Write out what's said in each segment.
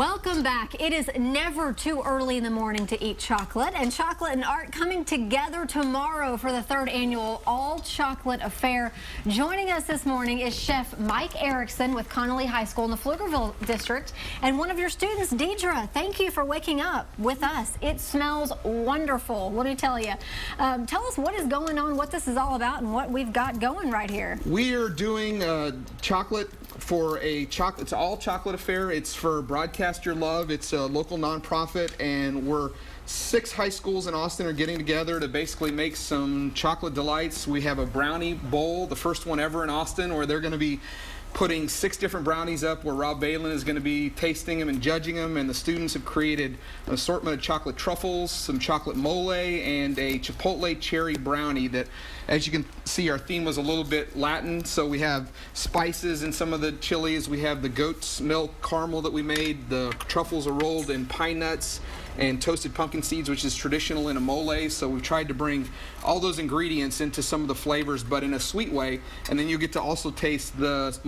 Welcome back. It is never too early in the morning to eat chocolate, and chocolate and art coming together tomorrow for the 3rd annual All Chocolate Affair. Joining us this morning is Chef Mike Erickson with Connolly High School in the Pflugerville district, and one of your students, Deidre. Thank you for waking up with us. It smells wonderful, let me tell you. Tell us what is going on, what this is all about, and what we've got going right here. We are doing chocolate for it's all chocolate affair. It's for Broadcast Your Love. It's a local nonprofit, and we're 6 high schools in Austin are getting together to basically make some chocolate delights. We have a brownie bowl, the first one ever in Austin, where they're going to be putting 6 different brownies up, where Rob Balin is going to be tasting them and judging them, and the students have created an assortment of chocolate truffles, some chocolate mole, and a chipotle cherry brownie that, as you can see, our theme was a little bit Latin, so we have spices in some of the chilies. We have the goat's milk caramel that we made. The truffles are rolled in pine nuts and toasted pumpkin seeds, which is traditional in a mole. So we've tried to bring all those ingredients into some of the flavors, but in a sweet way. And then you get to also taste the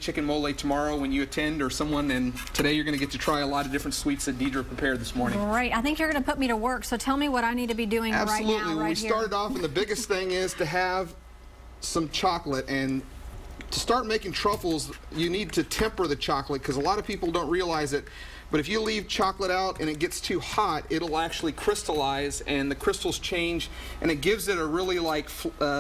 chicken mole tomorrow when you attend, or someone. And today you're going to get to try a lot of different sweets that Deidre prepared this morning. Great. I think you're going to put me to work. So tell me what I need to be doing right now, right here. Absolutely. We started off, and the biggest thing is to have some chocolate. And to start making truffles, you need to temper the chocolate, because a lot of people don't realize it. But if you leave chocolate out and it gets too hot, it'll actually crystallize, and the crystals change, and it gives it a really like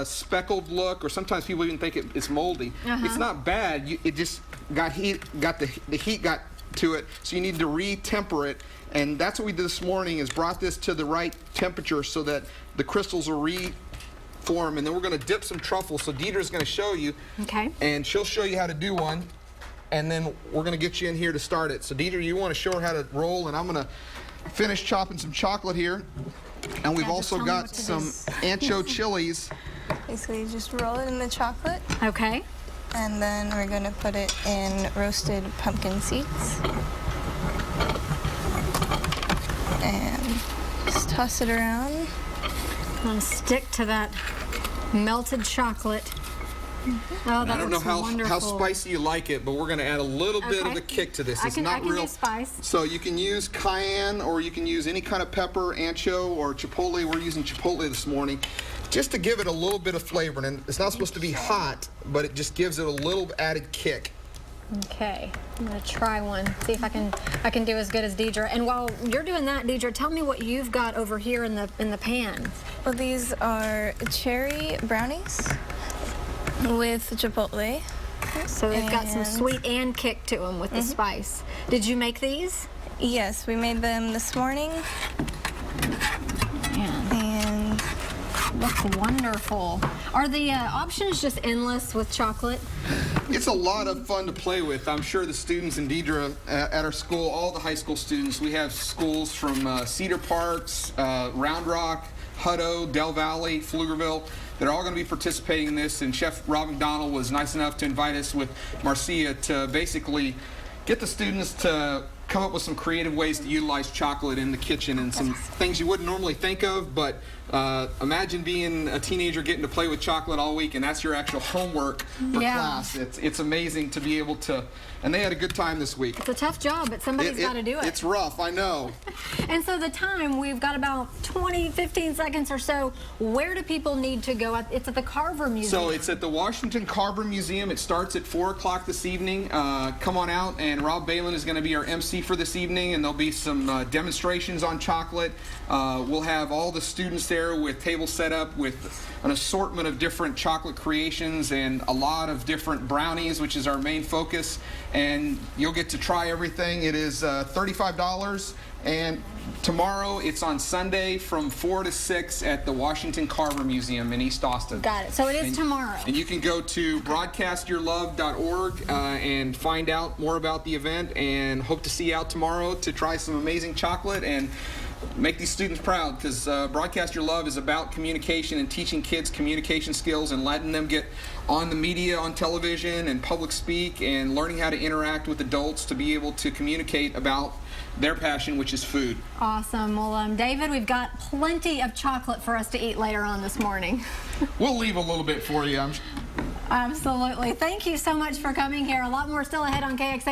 speckled look, or sometimes people even think it's moldy. It's not bad. It just got heat, the heat got to it, so you need to re-temper it. And that's what we did this morning, is brought this to the right temperature so that the crystals will reform. And then we're going to dip some truffles. So Deidre's going to show you, and she'll show you how to do one. And then we're going to get you in here to start it. So Deidre, you want to show her how to roll, and I'm going to finish chopping some chocolate here. And we've also got some ancho chilies. Basically, just roll it in the chocolate. Okay. And then we're going to put it in roasted pumpkin seeds. And just toss it around. I'm going to stick to that melted chocolate. Oh, that I don't know how wonderful. spicy you like it, but we're going to add a little bit of a kick to this. It's not real do spice. So you can use cayenne, or you can use any kind of pepper, ancho, or chipotle. We're using chipotle this morning, just to give it a little bit of flavor. And it's not supposed to be hot, but it just gives it a little added kick. Okay, I'm gonna try one. See if I can do as good as Deidre. And while you're doing that, Deidre, tell me what you've got over here in the pan. Well, these are cherry brownies with chipotle. So they've got some sweet and kick to them with the spice. Did you make these? Yes, we made them this morning. And looks wonderful. Are the options just endless with chocolate? It's a lot of fun to play with. I'm sure the students in Deidre at our school, all the high school students, we have schools from Cedar Parks, Round Rock, Hutto, Del Valley, Pflugerville. They're all going to be participating in this, and Chef Rob McDonald was nice enough to invite us with Marcia to basically get the students to come up with some creative ways to utilize chocolate in the kitchen, and some things you wouldn't normally think of. But imagine being a teenager getting to play with chocolate all week, and that's your actual homework for class. It's amazing to be able to, and they had a good time this week. It's a tough job, but somebody's got to do it. It's rough, I know. And so the time, we've got about 15 seconds or so. Where do people need to go? It's at the Carver Museum. So it's at the Washington Carver Museum. It starts at 4 o'clock this evening. Come on out, and Rob Balin is going to be our MC for this evening, and there'll be some demonstrations on chocolate. We'll have all the students there with tables set up with an assortment of different chocolate creations and a lot of different brownies, which is our main focus. And you'll get to try everything. It is $35. And tomorrow, it's on Sunday from 4 to 6 at the Washington Carver Museum in East Austin. Got it. So it is tomorrow. And you can go to broadcastyourlove.org and find out more about the event, and hope to see you out tomorrow to try some amazing chocolate and make these students proud, because Broadcast Your Love is about communication and teaching kids communication skills and letting them get on the media, on television, and public speak, and learning how to interact with adults to be able to communicate about their passion, which is food. Awesome. Well, David, we've got plenty of chocolate for us to eat later on this morning. We'll leave a little bit for you. Absolutely. Thank you so much for coming here. A lot more still ahead on KXAN.